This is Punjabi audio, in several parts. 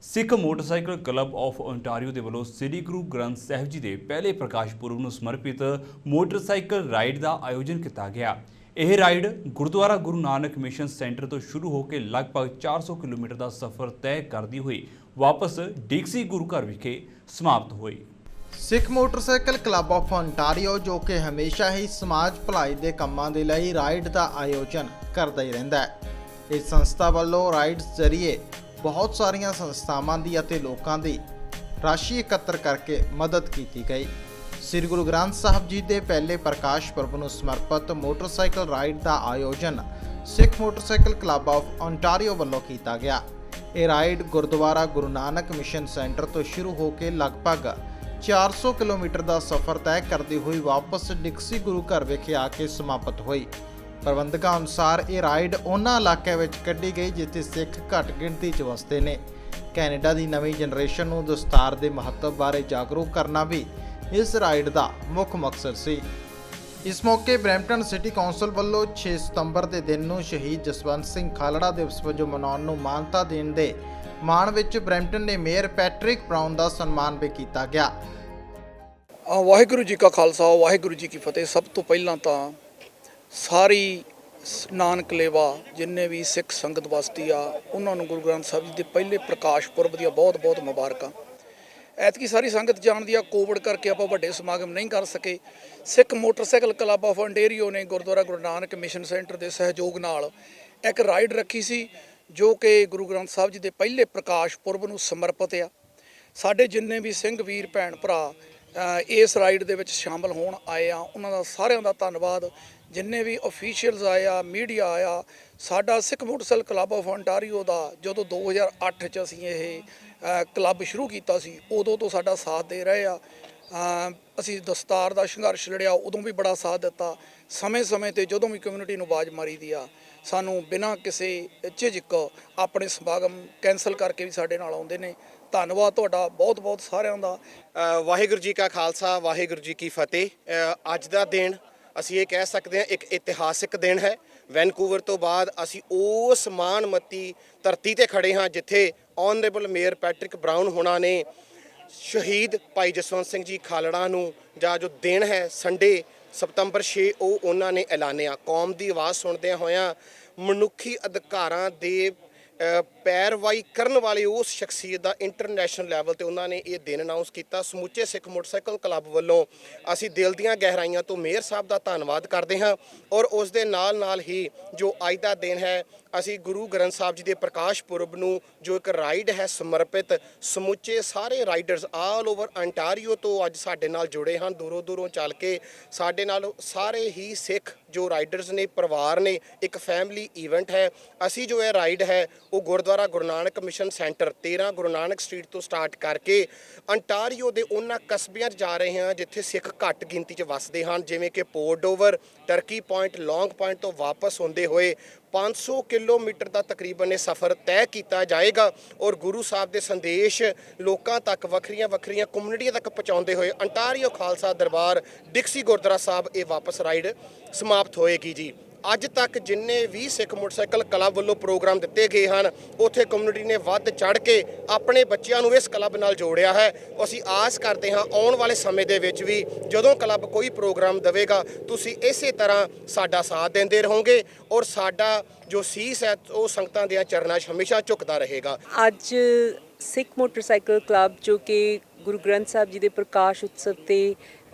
Sikh motorcycle club of Ontario ਦੇ ਵੱਲੋਂ ਸ੍ਰੀ ਗੁਰੂ ਗ੍ਰੰਥ ਸਾਹਿਬ ਜੀ ਦੇ ਪਹਿਲੇ ਪ੍ਰਕਾਸ਼ ਪੁਰਬ ਨੂੰ ਸਮਰਪਿਤ ਮੋਟਰਸਾਈਕਲ ਰਾਈਡ ਦਾ ਆਯੋਜਨ ਕੀਤਾ ਗਿਆ। ਇਹ ride Gurdwara Guru Nanak mission centre ਤੋਂ ਸ਼ੁਰੂ ਹੋ ਕੇ ਲਗਭਗ 400 ਕਿਲੋਮੀਟਰ ਦਾ ਸਫ਼ਰ ਤੈਅ ਕਰਦੀ ਹੋਈ ਵਾਪਸ ਡੀਕਸੀ ਗੁਰੂ ਘਰ ਵਿਖੇ ਸਮਾਪਤ ਹੋਈ। ਸਿੱਖ ਮੋਟਰਸਾਈਕਲ ਕਲੱਬ ਆਫ ਓਨਟਾਰੀਓ ਜੋ ਕਿ ਹਮੇਸ਼ਾ ਹੀ ਸਮਾਜ ਭਲਾਈ ਦੇ ਕੰਮਾਂ ਦੇ ਲਈ ਰਾਈਡ ਦਾ ਆਯੋਜਨ ਕਰਦਾ ਹੀ ਰਹਿੰਦਾ ਹੈ। ਇਸ ਸੰਸਥਾ ਵੱਲੋਂ ਰਾਈਡਸ ਜ਼ਰੀਏ ਬਹੁਤ ਸਾਰੀਆਂ ਸੰਸਥਾਵਾਂ ਦੀ ਅਤੇ ਲੋਕਾਂ ਦੀ ਰਾਸ਼ੀ ਇਕੱਤਰ ਕਰਕੇ ਮਦਦ ਕੀਤੀ ਗਈ। ਸ੍ਰੀ ਗੁਰੂ ਗ੍ਰੰਥ ਸਾਹਿਬ ਜੀ ਦੇ ਪਹਿਲੇ ਪ੍ਰਕਾਸ਼ ਪੁਰਬ ਨੂੰ ਸਮਰਪਿਤ ਮੋਟਰਸਾਈਕਲ ਰਾਈਡ ਦਾ ਆਯੋਜਨ ਸਿੱਖ ਮੋਟਰਸਾਈਕਲ ਕਲੱਬ ਆਫ ਓਨਟਾਰੀਓ ਵੱਲੋਂ ਕੀਤਾ ਗਿਆ। ਇਹ ride Gurdwara Guru Nanak mission centre ਤੋਂ ਸ਼ੁਰੂ ਹੋ ਕੇ ਲਗਭਗ 400 ਕਿਲੋਮੀਟਰ ਦਾ ਸਫ਼ਰ ਤੈਅ ਕਰਦੀ ਹੋਈ ਵਾਪਸ ਡੀਕਸੀ ਗੁਰੂ ਘਰ ਵਿਖੇ ਆ ਕੇ ਸਮਾਪਤ ਹੋਈ। ਪ੍ਰਬੰਧਕਾਂ ਅਨੁਸਾਰ ਇਹ ਰਾਈਡ ਉਹਨਾਂ ਇਲਾਕਿਆਂ ਵਿੱਚ ਕੱਢੀ ਗਈ ਜਿੱਥੇ ਸਿੱਖ ਘੱਟ ਗਿਣਤੀ 'ਚ ਵਸਦੇ ਨੇ। ਕੈਨੇਡਾ ਦੀ ਨਵੀਂ ਜਨਰੇਸ਼ਨ ਨੂੰ ਦਸਤਾਰ ਦੇ ਮਹੱਤਵ ਬਾਰੇ ਜਾਗਰੂਕ ਕਰਨਾ ਵੀ ਇਸ ਰਾਈਡ ਦਾ ਮੁੱਖ ਮਕਸਦ ਸੀ। ਇਸ ਮੌਕੇ ਬਰੈਂਪਟਨ ਸਿਟੀ ਕੌਂਸਲ ਵੱਲੋਂ 6 ਸਤੰਬਰ ਦੇ ਦਿਨ ਨੂੰ ਸ਼ਹੀਦ ਜਸਵੰਤ ਸਿੰਘ ਖਾਲੜਾ ਦਿਵਸ ਵਜੋਂ ਮਨਾਉਣ ਨੂੰ ਮਾਨਤਾ ਦੇਣ ਦੇ ਮਾਣ ਵਿੱਚ ਬਰੈਂਪਟਨ ਦੇ ਮੇਅਰ ਪੈਟਰਿਕ ਬਰਾਊਨ ਦਾ ਸਨਮਾਨ ਵੀ ਕੀਤਾ ਗਿਆ। ਵਾਹਿਗੁਰੂ ਜੀ ਕਾ ਖਾਲਸਾ ਵਾਹਿਗੁਰੂ ਜੀ ਕੀ ਫਤਿਹ। ਸਭ ਤੋਂ ਪਹਿਲਾਂ ਤਾਂ ਸਾਰੀ ਨਾਨਕ ਲੇਵਾ ਜਿੰਨੇ ਵੀ ਸਿੱਖ ਸੰਗਤ ਵਸਦੀ ਆ ਉਹਨਾਂ ਨੂੰ ਗੁਰੂ ਗ੍ਰੰਥ ਸਾਹਿਬ ਜੀ ਦੇ ਪਹਿਲੇ ਪ੍ਰਕਾਸ਼ ਪੁਰਬ ਦੀਆਂ ਬਹੁਤ-ਬਹੁਤ ਮੁਬਾਰਕਾਂ। ਐਤਕੀ ਸਾਰੀ ਸੰਗਤ ਜਾਣਦੀ ਆ ਕੋਵਿਡ ਕਰਕੇ ਆਪਾਂ ਵੱਡੇ ਸਮਾਗਮ ਨਹੀਂ ਕਰ ਸਕੇ। ਸਿੱਖ ਮੋਟਰਸਾਈਕਲ ਕਲੱਬ ਆਫ ਓਨਟਾਰੀਓ ਨੇ ਗੁਰਦੁਆਰਾ ਗੁਰੂ ਨਾਨਕ ਮਿਸ਼ਨ ਸੈਂਟਰ ਦੇ ਸਹਿਯੋਗ ਨਾਲ ਇੱਕ ਰਾਈਡ ਰੱਖੀ ਸੀ ਜੋ ਕਿ ਗੁਰੂ ਗ੍ਰੰਥ ਸਾਹਿਬ ਜੀ ਦੇ ਪਹਿਲੇ ਪ੍ਰਕਾਸ਼ ਪੁਰਬ ਨੂੰ ਸਮਰਪਿਤ ਆ। ਸਾਡੇ ਜਿੰਨੇ ਵੀ ਸਿੰਘ ਵੀਰ ਭੈਣ ਭਰਾ ਇਸ ਰਾਈਡ ਦੇ ਵਿੱਚ ਸ਼ਾਮਲ ਹੋਣ ਆਏ ਆ ਉਹਨਾਂ ਦਾ ਸਾਰਿਆਂ ਦਾ ਧੰਨਵਾਦ। ਜਿੰਨੇ ਵੀ ਅਫੀਸ਼ੀਅਲਸ ਆਏ ਆ, ਮੀਡੀਆ ਆਇਆ, ਸਾਡਾ ਸਿੱਖ ਮੋਟਰਸਾਈਕਲ ਕਲੱਬ ਆਫ ਓਨਟਾਰੀਓ ਦਾ ਜਦੋਂ 2008 'ਚ ਅਸੀਂ ਇਹ ਕਲੱਬ ਸ਼ੁਰੂ ਕੀਤਾ ਸੀ ਉਦੋਂ ਤੋਂ ਸਾਡਾ ਸਾਥ ਦੇ ਰਹੇ ਆ। ਅਸੀਂ ਦਸਤਾਰ ਦਾ ਸੰਘਰਸ਼ ਲੜਿਆ ਉਦੋਂ ਵੀ ਬੜਾ ਸਾਥ ਦਿੱਤਾ। ਸਮੇਂ-ਸਮੇਂ ਤੇ ਜਦੋਂ ਵੀ ਕਮਿਊਨਿਟੀ ਨੂੰ ਆਵਾਜ਼ ਮਾਰੀ ਦੀ ਆ ਸਾਨੂੰ ਬਿਨਾਂ ਕਿਸੇ ਝਿਜਕ ਆਪਣੇ ਸਮਾਗਮ ਕੈਂਸਲ ਕਰਕੇ ਵੀ ਸਾਡੇ ਨਾਲ ਆਉਂਦੇ ਨੇ। ਧੰਨਵਾਦ ਤੁਹਾਡਾ ਬਹੁਤ-ਬਹੁਤ ਸਾਰਿਆਂ ਦਾ। ਵਾਹਿਗੁਰੂ ਜੀ ਕਾ ਖਾਲਸਾ ਵਾਹਿਗੁਰੂ ਜੀ ਕੀ ਫਤਿਹ। ਅੱਜ ਦਾ ਦਿਨ ਅਸੀਂ ਇਹ ਕਹਿ ਸਕਦੇ ਹਾਂ ਇੱਕ ਇਤਿਹਾਸਿਕ ਦਿਨ ਹੈ। ਵੈਨਕੂਵਰ ਤੋਂ ਬਾਅਦ ਅਸੀਂ ਉਸ ਮਾਣਮੱਤੀ ਧਰਤੀ ਤੇ ਖੜੇ ਹਾਂ ਜਿੱਥੇ ਆਨਰੇਬਲ ਮੇਅਰ ਪੈਟਰਿਕ ਬਰਾਊਨ ਹੋਣਾ ਨੇ ਸ਼ਹੀਦ ਭਾਈ ਜਸਵੰਤ ਸਿੰਘ ਜੀ ਖਾਲੜਾ ਨੂੰ ਜਾਂ ਜੋ ਦਿਨ ਹੈ ਸੰਡੇ ਸਤੰਬਰ 6 ਉਹ ਉਹਨਾਂ ਨੇ ਐਲਾਨਿਆ। ਕੌਮ ਦੀ ਆਵਾਜ਼ ਸੁਣਦਿਆਂ ਹੋਇਆਂ ਮਨੁੱਖੀ ਅਧਿਕਾਰਾਂ ਦੇ ਪੈਰਵਾਈ ਕਰਨ ਵਾਲੇ ਉਸ ਸ਼ਖਸੀਅਤ ਦਾ ਇੰਟਰਨੈਸ਼ਨਲ ਲੈਵਲ ਤੇ ਉਹਨਾਂ ਨੇ ਇਹ ਦਿਨ ਅਨਾਉਂਸ ਕੀਤਾ। ਸਮੁੱਚੇ ਸਿੱਖ ਮੋਟਰਸਾਈਕਲ ਕਲੱਬ ਵੱਲੋਂ ਅਸੀਂ ਦਿਲ ਦੀਆਂ ਗਹਿਰਾਈਆਂ ਤੋਂ ਮੇਅਰ ਸਾਹਿਬ ਦਾ ਧੰਨਵਾਦ ਕਰਦੇ ਹਾਂ ਔਰ ਉਸ ਦੇ ਨਾਲ ਹੀ ਜੋ ਅੱਜ ਦਾ ਦਿਨ ਹੈ ਅਸੀਂ ਗੁਰੂ ਗ੍ਰੰਥ ਸਾਹਿਬ ਜੀ ਦੇ ਪ੍ਰਕਾਸ਼ ਪੁਰਬ ਨੂੰ ਜੋ ਇੱਕ ਰਾਈਡ ਹੈ ਸਮਰਪਿਤ ਸਮੁੱਚੇ ਸਾਰੇ ਰਾਈਡਰਸ ਆਲ ਓਵਰ ਅੰਟਾਰੀਓ ਤੋਂ ਅੱਜ ਸਾਡੇ ਨਾਲ ਜੁੜੇ ਹਨ। ਦੂਰੋਂ ਚੱਲ ਕੇ ਸਾਡੇ ਨਾਲ ਸਾਰੇ ਹੀ ਸਿੱਖ ਜੋ ਰਾਈਡਰਸ ਨੇ ਪਰਿਵਾਰ ਨੇ ਇੱਕ ਫੈਮਿਲੀ ਈਵੈਂਟ ਹੈ। ਅਸੀਂ ਜੋ ਇਹ ਰਾਈਡ ਹੈ ਉਹ Gurdwara Guru Nanak mission centre 13 Guru Nanak street ਤੋਂ ਸਟਾਰਟ ਕਰਕੇ ਅੰਟਾਰੀਓ ਦੇ ਉਹਨਾਂ ਕਸਬਿਆਂ 'ਚ ਜਾ ਰਹੇ ਹਾਂ ਜਿੱਥੇ ਸਿੱਖ ਘੱਟ ਗਿਣਤੀ 'ਚ ਵੱਸਦੇ ਹਨ ਜਿਵੇਂ ਕਿ ਪੋਰਟ ਡੋਵਰ, ਟਰਕੀ ਪੁਆਇੰਟ, ਲੌਂਗ ਪੁਆਇੰਟ ਤੋਂ ਵਾਪਸ ਹੁੰਦੇ ਹੋਏ 500 ਕਿਲੋਮੀਟਰ ਦਾ ਤਕਰੀਬਨ ਇਹ ਸਫ਼ਰ ਤੈਅ ਕੀਤਾ ਜਾਏਗਾ ਔਰ ਗੁਰੂ ਸਾਹਿਬ ਦੇ ਸੰਦੇਸ਼ ਲੋਕਾਂ ਤੱਕ ਵੱਖਰੀਆਂ ਕਮਿਊਨਿਟੀਆਂ ਤੱਕ ਪਹੁੰਚਾਉਂਦੇ ਹੋਏ ਅੰਟਾਰੀਓ ਖਾਲਸਾ ਦਰਬਾਰ ਡੀਕਸੀ ਗੁਰਦੁਆਰਾ ਸਾਹਿਬ ਇਹ ਵਾਪਸ ਰਾਈਡ ਸਮਾਪਤ ਹੋਏਗੀ ਜੀ। ਅੱਜ ਤੱਕ ਜਿੰਨੇ ਵੀ ਸਿੱਖ ਮੋਟਰਸਾਈਕਲ ਕਲੱਬ ਵੱਲੋਂ ਪ੍ਰੋਗਰਾਮ ਦਿੱਤੇ ਗਏ ਹਨ ਉੱਥੇ ਕਮਿਊਨਿਟੀ ਨੇ ਵੱਧ ਚੜ੍ਹ ਕੇ ਆਪਣੇ ਬੱਚਿਆਂ ਨੂੰ ਇਸ ਕਲੱਬ ਨਾਲ ਜੋੜਿਆ ਹੈ। ਅਸੀਂ ਆਸ ਕਰਦੇ ਹਾਂ ਆਉਣ ਵਾਲੇ ਸਮੇਂ ਦੇ ਵਿੱਚ ਵੀ ਜਦੋਂ ਕਲੱਬ ਕੋਈ ਪ੍ਰੋਗਰਾਮ ਦੇਵੇਗਾ ਤੁਸੀਂ ਇਸੇ ਤਰ੍ਹਾਂ ਸਾਡਾ ਸਾਥ ਦਿੰਦੇ ਰਹੋਗੇ ਔਰ ਸਾਡਾ ਜੋ ਸੀਸ ਹੈ ਉਹ ਸੰਗਤਾਂ ਦੇ ਚਰਨਾਂ 'ਚ ਹਮੇਸ਼ਾ ਝੁਕਦਾ ਰਹੇਗਾ। ਅੱਜ ਸਿੱਖ ਮੋਟਰਸਾਈਕਲ ਕਲੱਬ ਜੋ ਕਿ ਗੁਰੂ ਗ੍ਰੰਥ ਸਾਹਿਬ ਜੀ ਦੇ ਪ੍ਰਕਾਸ਼ ਉਤਸਵ ਤੇ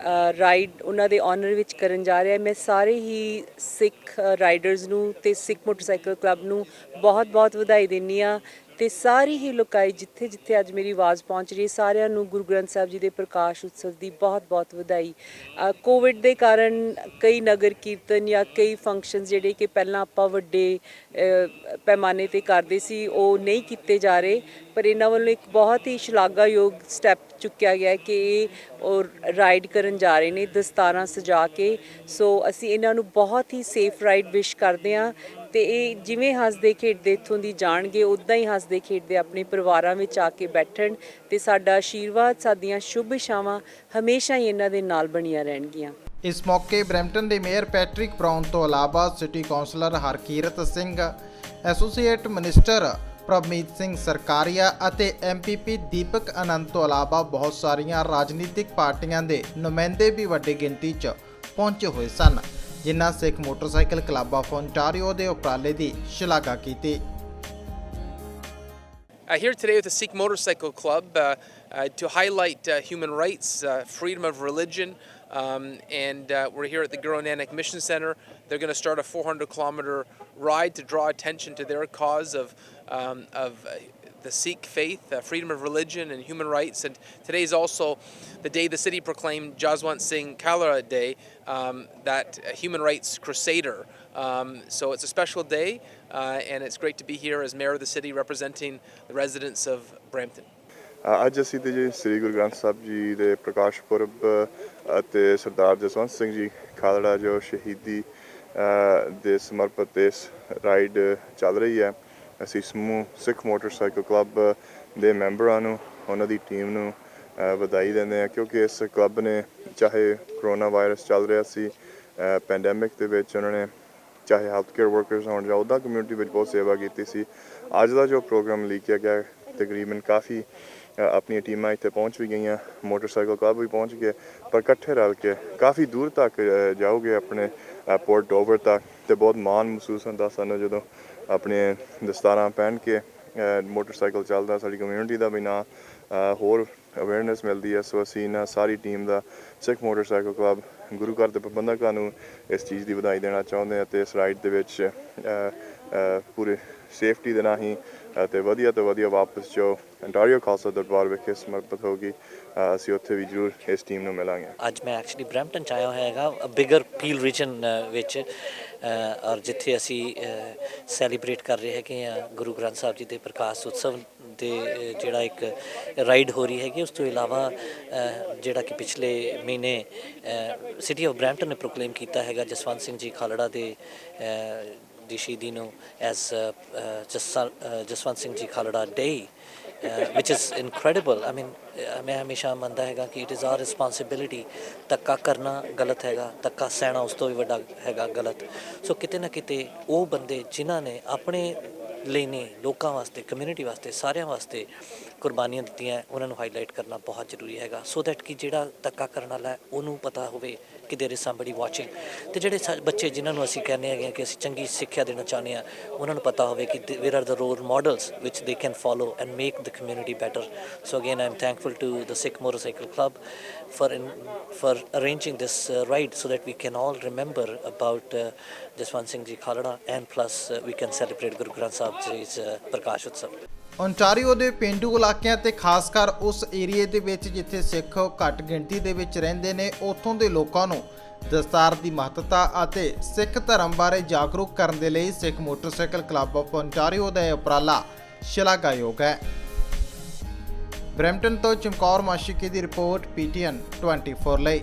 ਰਾਈਡ ਉਹਨਾਂ ਦੇ ਆਨਰ ਵਿੱਚ ਕਰਨ ਜਾ ਰਿਹਾ। ਮੈਂ ਸਾਰੇ ਹੀ ਸਿੱਖ ਰਾਈਡਰਸ ਨੂੰ ਤੇ ਸਿੱਖ ਮੋਟਰਸਾਈਕਲ ਕਲੱਬ ਨੂੰ ਬਹੁਤ ਵਧਾਈ ਦਿੰਦੀ ਹਾਂ ਤੇ ਸਾਰੀ ਹੀ ਲੋਕਾਈ ਜਿੱਥੇ ਅੱਜ ਮੇਰੀ ਆਵਾਜ਼ ਪਹੁੰਚ ਰਹੀ ਸਾਰਿਆਂ ਨੂੰ ਗੁਰੂ ਗ੍ਰੰਥ ਸਾਹਿਬ ਜੀ ਦੇ ਪ੍ਰਕਾਸ਼ ਉਤਸਵ ਦੀ ਬਹੁਤ ਵਧਾਈ। ਕੋਵਿਡ ਦੇ ਕਾਰਨ ਕਈ ਨਗਰ ਕੀਰਤਨ ਜਾਂ ਕਈ ਫੰਕਸ਼ਨਸ ਜਿਹੜੇ ਕਿ ਪਹਿਲਾਂ ਆਪਾਂ ਵੱਡੇ ਪੈਮਾਨੇ ਤੇ ਕਰਦੇ ਸੀ ਉਹ ਨਹੀਂ ਕੀਤੇ ਜਾ ਰਹੇ ਪਰ ਇਹਨਾਂ ਵੱਲੋਂ ਇੱਕ ਬਹੁਤ ਹੀ ਸ਼ਲਾਘਾਯੋਗ ਸਟੈਪ ਚੁੱਕਿਆ ਗਿਆ ਕਿ ਇਹ ਉਹ ਰਾਈਡ ਕਰਨ ਜਾ ਰਹੇ ਨੇ ਦਸਤਾਰਾਂ ਸਜਾ ਕੇ। ਸੋ ਅਸੀਂ ਇਹਨਾਂ ਨੂੰ ਬਹੁਤ ਹੀ ਸੇਫ ਰਾਈਡ ਵਿਸ਼ ਕਰਦੇ ਹਾਂ ਤੇ ਇਹ ਜਿਵੇਂ ਹੱਸਦੇ ਖੇਡਦੇ ਇੱਥੋਂ ਦੀ ਜਾਣਗੇ ਉੱਦਾਂ ਹੀ ਹੱਸਦੇ ਖੇਡਦੇ ਆਪਣੇ ਪਰਿਵਾਰਾਂ ਵਿੱਚ ਆ ਕੇ ਬੈਠਣ ਤੇ ਸਾਡਾ ਆਸ਼ੀਰਵਾਦ ਸਾਡੀਆਂ ਸ਼ੁਭ ਇਛਾਵਾਂ ਹਮੇਸ਼ਾ ਹੀ ਇਹਨਾਂ ਦੇ ਨਾਲ ਬਣੀਆਂ ਰਹਿਣਗੀਆਂ। ਇਸ ਮੌਕੇ ਬਰੈਂਪਟਨ ਦੇ ਮੇਅਰ ਪੈਟਰਿਕ ਬਰਾਊਨ ਤੋਂ ਇਲਾਵਾ city councillor Harkirat Singh, associate minister Prabhmeet Singh Sarkaria ਅਤੇ ਐਮਪੀਪੀ ਦੀਪਕ ਆਨੰਦ ਤੋਂ ਇਲਾਵਾ ਬਹੁਤ ਸਾਰੀਆਂ ਰਾਜਨੀਤਿਕ ਪਾਰਟੀਆਂ ਦੇ ਨੁਮਾਇੰਦੇ ਵੀ ਵੱਡੀ ਗਿਣਤੀ 'ਚ ਪਹੁੰਚੇ ਹੋਏ ਸਨ, ਜਿਨ੍ਹਾਂ ਸਿੱਖ ਮੋਟਰਸਾਈਕਲ ਕਲੱਬ ਆਫ ਓਨਟਾਰੀਓ ਦੇ ਉਪਰਾਲੇ ਦੀ ਸ਼ਲਾਘਾ ਕੀਤੀ। Here today with the Sikh Motorcycle Club to highlight human rights, freedom of religion, and we're here at the Guru Nanak Mission Center. They're going to start a 400-kilometer ride to draw attention to their cause of the Sikh faith, freedom of religion and human rights. And today is also the day the city proclaimed Jaswant Singh Kalra Day, that human rights crusader. So it's a special day, and it's great to be here as mayor of the city representing the residents of Brampton. ਅੱਜ ਅਸੀਂ ਤੇ ਜੀ ਸ੍ਰੀ ਗੁਰੂ ਗ੍ਰੰਥ ਸਾਹਿਬ ਜੀ ਦੇ ਪ੍ਰਕਾਸ਼ ਪੁਰਬ ਅਤੇ ਸਰਦਾਰ ਜਸਵੰਤ ਸਿੰਘ ਜੀ ਖਾਲੜਾ ਜੋ ਸ਼ਹੀਦੀ ਦੇ ਸਮਰਪਿਤ ਇਸ ਰਾਈਡ ਚੱਲ ਰਹੀ ਹੈ। ਅਸੀਂ ਸਮੂਹ ਸਿੱਖ ਮੋਟਰਸਾਈਕਲ ਕਲੱਬ ਦੇ ਮੈਂਬਰਾਂ ਨੂੰ, ਉਹਨਾਂ ਦੀ ਟੀਮ ਨੂੰ ਵਧਾਈ ਦਿੰਦੇ ਹਾਂ, ਕਿਉਂਕਿ ਇਸ ਕਲੱਬ ਨੇ ਚਾਹੇ ਕਰੋਨਾ ਵਾਇਰਸ ਚੱਲ ਰਿਹਾ ਸੀ ਪੈਂਡੈਮਿਕ ਦੇ ਵਿੱਚ, ਉਹਨਾਂ ਨੇ ਚਾਹੇ ਹੈਲਥ ਕੇਅਰ ਵਰਕਰਸ ਹੋਣ ਜਾਂ ਉੱਦਾਂ ਕਮਿਊਨਿਟੀ ਵਿੱਚ ਬਹੁਤ ਸੇਵਾ ਕੀਤੀ ਸੀ। ਅੱਜ ਦਾ ਜੋ ਪ੍ਰੋਗਰਾਮ ਲਿਖਿਆ ਗਿਆ ਤਕਰੀਬਨ ਕਾਫੀ ਆਪਣੀਆਂ ਟੀਮਾਂ ਇੱਥੇ ਪਹੁੰਚ ਵੀ ਗਈਆਂ, ਮੋਟਰਸਾਈਕਲ ਕਲੱਬ ਵੀ ਪਹੁੰਚ ਗਏ, ਪਰ ਇਕੱਠੇ ਰਲ ਕੇ ਕਾਫੀ ਦੂਰ ਤੱਕ ਜਾਓਗੇ ਆਪਣੇ ਪੋਰਟ ਡੋਵਰ ਤੱਕ, ਅਤੇ ਬਹੁਤ ਮਾਣ ਮਹਿਸੂਸ ਹੁੰਦਾ ਸਾਨੂੰ ਜਦੋਂ ਆਪਣੇ ਦਸਤਾਰਾਂ ਪਹਿਨ ਕੇ ਮੋਟਰਸਾਈਕਲ ਚੱਲਦਾ, ਸਾਡੀ ਕਮਿਊਨਿਟੀ ਦਾ ਵੀ ਨਾਂ ਹੋਰ ਅਵੇਅਰਨੈਸ ਮਿਲਦੀ ਹੈ। ਸੋ ਅਸੀਂ ਇਹਨਾਂ ਸਾਰੀ ਟੀਮ ਦਾ ਸਿੱਖ ਮੋਟਰਸਾਈਕਲ ਕਲੱਬ ਗੁਰੂ ਘਰ ਦੇ ਪ੍ਰਬੰਧਕਾਂ ਨੂੰ ਇਸ ਚੀਜ਼ ਦੀ ਵਧਾਈ ਦੇਣਾ ਚਾਹੁੰਦੇ ਹਾਂ, ਅਤੇ ਇਸ ਰਾਈਡ ਦੇ ਵਿੱਚ ਪੂਰੇ ਸੇਫਟੀ ਦੇ ਨਾਲ ਹੀ ਅਤੇ ਵਧੀਆ ਤੋਂ ਵਧੀਆ ਵਾਪਸ ਜੋ ਅੰਟਾਰੀਓ ਖਾਲਸਾ ਦਰਬਾਰ ਵਿਖੇ ਸਮਰਪਿਤ ਹੋਗੀ, ਅਸੀਂ ਉੱਥੇ ਵੀ ਜ਼ਰੂਰ ਇਸ ਟੀਮ ਨੂੰ ਮਿਲਾਂਗੇ। ਅੱਜ ਮੈਂ ਐਕਚੁਅਲੀ ਬਰੈਂਪਟਨ 'ਚ ਆਇਆ ਹੋਇਆ ਹੈਗਾ, ਬਿਗਰ ਪੀਲ ਰੀਜਨ ਵਿੱਚ, ਔਰ ਜਿੱਥੇ ਅਸੀਂ ਸੈਲੀਬ੍ਰੇਟ ਕਰ ਰਹੇ ਹੈਗੇ ਆ ਗੁਰੂ ਗ੍ਰੰਥ ਸਾਹਿਬ ਜੀ ਦੇ ਪ੍ਰਕਾਸ਼ ਉਤਸਵ ਦੇ ਜਿਹੜਾ ਇੱਕ ਰਾਈਡ ਹੋ ਰਹੀ ਹੈਗੀ। ਉਸ ਤੋਂ ਇਲਾਵਾ ਜਿਹੜਾ ਕਿ ਪਿਛਲੇ ਮਹੀਨੇ ਸਿਟੀ ਆਫ ਬਰੈਂਪਟਨ ਨੇ ਪ੍ਰੋਕਲੇਮ ਕੀਤਾ ਹੈਗਾ ਜਸਵੰਤ ਸਿੰਘ ਜੀ ਖਾਲੜਾ ਦੇ ਦੀ ਸ਼ਹੀਦੀ ਨੂੰ as Jaswant Singh ji Khalra day, which is incredible. I mean, ਮੈਂ ਹਮੇਸ਼ਾ ਮੰਨਦਾ ਹੈਗਾ ਕਿ ਇਟ ਇਜ਼ ਆਰ ਰਿਸਪੋਂਸਿਬਿਲਿਟੀ। ਧੱਕਾ ਕਰਨਾ ਗਲਤ ਹੈਗਾ, ਧੱਕਾ ਸਹਿਣਾ ਉਸ ਤੋਂ ਵੀ ਵੱਡਾ ਹੈਗਾ ਗਲਤ। ਸੋ ਕਿਤੇ ਨਾ ਕਿਤੇ ਉਹ ਬੰਦੇ ਜਿਨ੍ਹਾਂ ਨੇ ਆਪਣੇ ਲਈ ਨੇ ਲੋਕਾਂ ਵਾਸਤੇ, ਕਮਿਊਨਿਟੀ ਵਾਸਤੇ, ਸਾਰਿਆਂ ਵਾਸਤੇ ਕੁਰਬਾਨੀਆਂ ਦਿੱਤੀਆਂ, ਉਹਨਾਂ ਨੂੰ ਹਾਈਲਾਈਟ ਕਰਨਾ ਬਹੁਤ ਜ਼ਰੂਰੀ ਹੈਗਾ, ਸੋ ਦੈਟ ਕਿ ਜਿਹੜਾ ਧੱਕਾ ਕਰਨ ਵਾਲਾ ਉਹਨੂੰ ਪਤਾ ਹੋਵੇ ਕਿ ਦੇਰ ਇਜ਼ ਸਮਬਡੀ ਵਾਚਿੰਗ। ਅਤੇ ਜਿਹੜੇ ਬੱਚੇ ਜਿਨ੍ਹਾਂ ਨੂੰ ਅਸੀਂ ਕਹਿੰਦੇ ਹੈਗੇ ਕਿ ਅਸੀਂ ਚੰਗੀ ਸਿੱਖਿਆ ਦੇਣਾ ਚਾਹੁੰਦੇ ਹਾਂ, ਉਹਨਾਂ ਨੂੰ ਪਤਾ ਹੋਵੇ ਕਿ where are the role models which they can follow and make the community better. So again I am thankful to the Sikh motorcycle club for arranging this ride so that we can all remember about Jaswant Singh Ji Khalda, and plus we can celebrate Guru Granth Sahib Ji's Prakash Utsav. Ontario ਦੇ ਪੇਂਡੂ ਇਲਾਕਿਆਂ ਤੇ ਖਾਸ ਕਰ ਉਸ ਏਰੀਏ ਦੇ ਵਿੱਚ ਜਿੱਥੇ ਸਿੱਖ ਘੱਟ ਗਿਣਤੀ ਦੇ ਵਿੱਚ ਰਹਿੰਦੇ ਨੇ, ਉੱਥੋਂ ਦੇ ਲੋਕਾਂ ਨੂੰ ਦਸਤਾਰ ਦੀ ਮਹੱਤਤਾ ਅਤੇ ਸਿੱਖ ਧਰਮ ਬਾਰੇ ਜਾਗਰੂਕ ਕਰਨ ਦੇ ਲਈ ਸਿੱਖ ਮੋਟਰਸਾਈਕਲ ਕਲੱਬ ਆਫ ਓਨਟਾਰੀਓ ਦਾ ਇਹ ਉਪਰਾਲਾ ਸ਼ਲਾਘਾਯੋਗ ਹੈ। ਬਰੈਂਪਟਨ ਤੋਂ ਚਮਕੌਰ ਮਾਸ਼ੀਕੀ ਦੀ ਰਿਪੋਰਟ, PTN 24 ਲਈ।